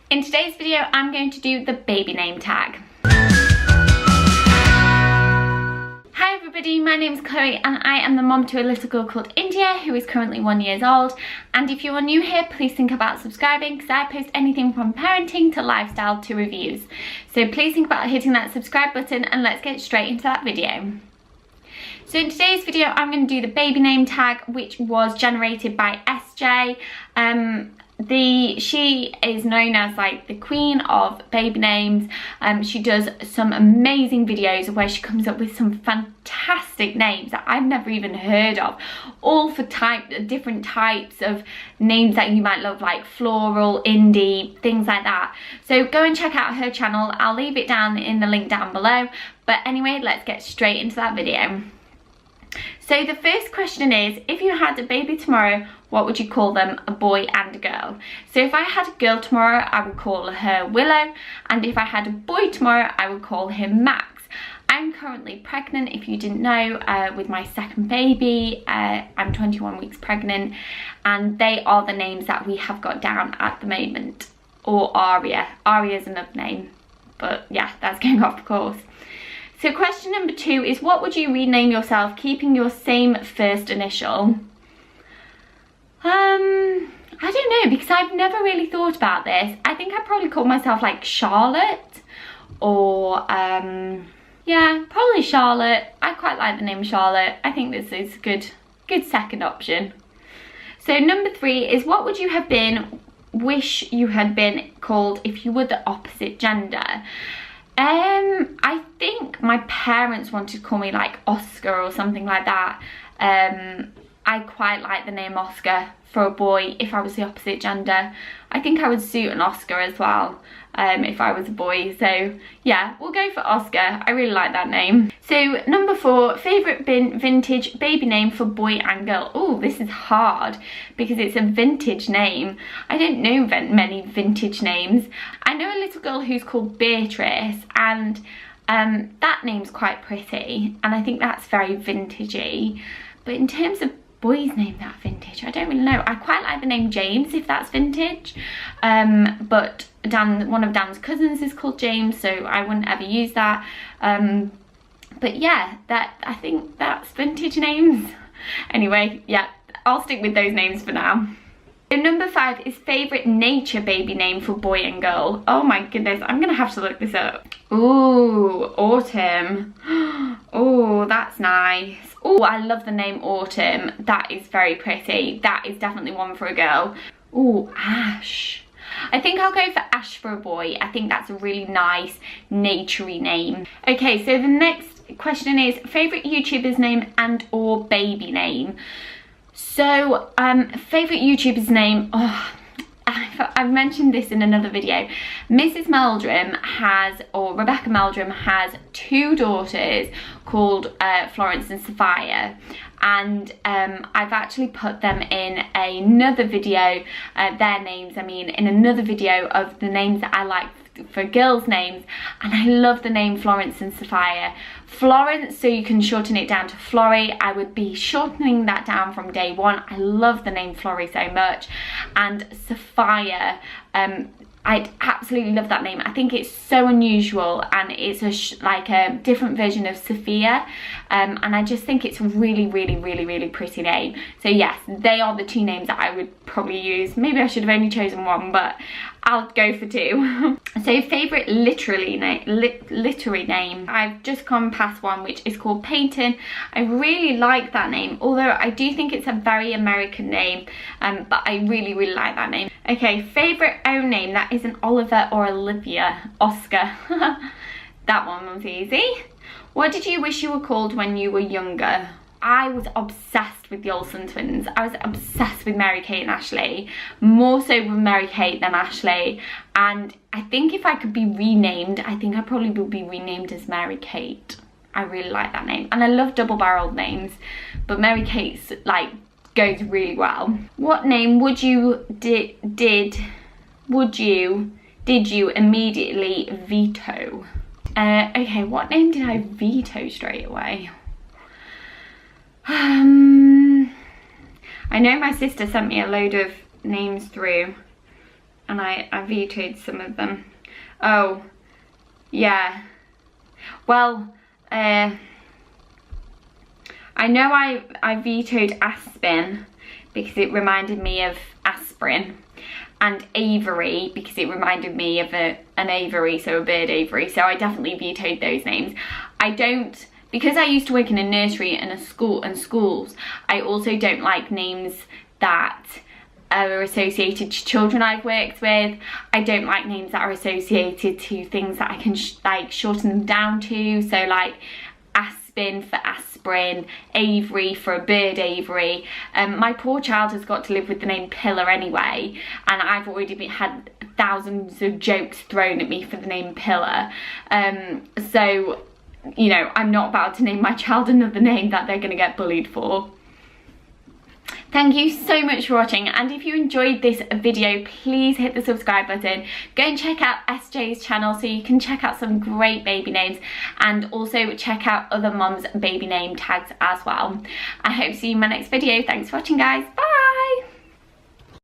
In today's video, I'm going to do the baby name tag. Hi everybody, my name's Chloe and I am the mom to a little girl called India who is currently 1 year old. And if you are new here, please think about subscribing because I post anything from parenting to lifestyle to reviews. So please think about hitting that subscribe button and let's get straight into that video. So in today's video, I'm going to do the baby name tag, which was generated by SJ. She is known as like the queen of baby names. She does some amazing videos where she comes up with some fantastic names that I've never even heard of, all for different types of names that you might love, like floral, indie, things like that. So go and check out her channel. I'll leave it down in the link down below. But anyway, let's get straight into that video. So the first question is, if you had a baby tomorrow, what would you call them, a boy and a girl? So if I had a girl tomorrow, I would call her Willow, and if I had a boy tomorrow, I would call him Max. I'm currently pregnant, if you didn't know, with my second baby. I'm 21 weeks pregnant, and they are the names that we have got down at the moment. Or Aria. Aria is another name, but yeah, that's going off course. So question number 2 is, what would you rename yourself keeping your same first initial? I don't know, because I've never really thought about this. I think I'd probably call myself like Charlotte, or yeah, probably Charlotte. I quite like the name Charlotte. I think this is a good second option. So number 3 is, what would you have wish you had been called if you were the opposite gender? I think my parents wanted to call me like Oscar or something like that. I quite like the name Oscar for a boy if I was the opposite gender. I think I would suit an Oscar as well if I was a boy. So yeah, we'll go for Oscar. I really like that name. So number 4, favourite vintage baby name for boy and girl. Oh, this is hard because it's a vintage name. I don't know many vintage names. I know a little girl who's called Beatrice, and that name's quite pretty, and I think that's very vintagey. But in terms of boys name that vintage, I don't really know. I quite like the name James, if that's vintage, but one of Dan's cousins is called James, so I wouldn't ever use that. But yeah, I think that's vintage names. Anyway, yeah, I'll stick with those names for now. So number 5 is favourite nature baby name for boy and girl. Oh my goodness, I'm gonna have to look this up. Ooh, Autumn. Oh, that's nice. Oh, I love the name Autumn. That is very pretty. That is definitely one for a girl. Oh, Ash. I think I'll go for Ash for a boy. I think that's a really nice, naturey name. Okay, so the next question is favourite YouTuber's name and or baby name. So, favourite YouTuber's name, oh, I've mentioned this in another video. Mrs. Meldrum Rebecca Meldrum has 2 daughters called Florence and Sophia, and I've actually put them in another video, their names, in another video of the names that I like for girls' names, and I love the name Florence and Sophia. Florence, so you can shorten it down to Florrie. I would be shortening that down from day one. I love the name Florrie so much. And Sophia, I absolutely love that name. I think it's so unusual, and it's like a different version of Sophia, and I just think it's a really, really, really, really pretty name. So yes, they are the 2 names that I would probably use. Maybe I should have only chosen 1, but I'll go for 2. So favourite literary name. I've just gone past one which is called Peyton. I really like that name, although I do think it's a very American name, but I really, really like that name. Okay, favourite own name, that is an Oliver or Olivia. Oscar. That one was easy. What did you wish you were called when you were younger? I was obsessed with the Olsen twins. I was obsessed with Mary-Kate and Ashley, more so with Mary-Kate than Ashley, and I think if I could be renamed, I think I probably would be renamed as Mary-Kate. I really like that name, and I love double-barreled names, but Mary-Kate's like goes really well. What name would you did you immediately veto? Okay, what name did I veto straight away? I know my sister sent me a load of names through. and I vetoed some of them. Oh, yeah. Well, I know I vetoed Aspen because it reminded me of aspirin, and Avery because it reminded me of an aviary, so a bird aviary. So I definitely vetoed those names. Because I used to work in a nursery and a school and schools, I also don't like names that are associated to children I've worked with. I don't like names that are associated to things that I can like shorten them down to. So like Aspen for aspirin, Avery for a bird aviary. My poor child has got to live with the name Pillar anyway, and I've already had thousands of jokes thrown at me for the name Pillar. So, you know, I'm not about to name my child another name that they're going to get bullied for. Thank you so much for watching, and if you enjoyed this video, please hit the subscribe button. Go and check out SJ's channel so you can check out some great baby names, and also check out other mums' baby name tags as well. I hope to see you in my next video. Thanks for watching, guys. Bye!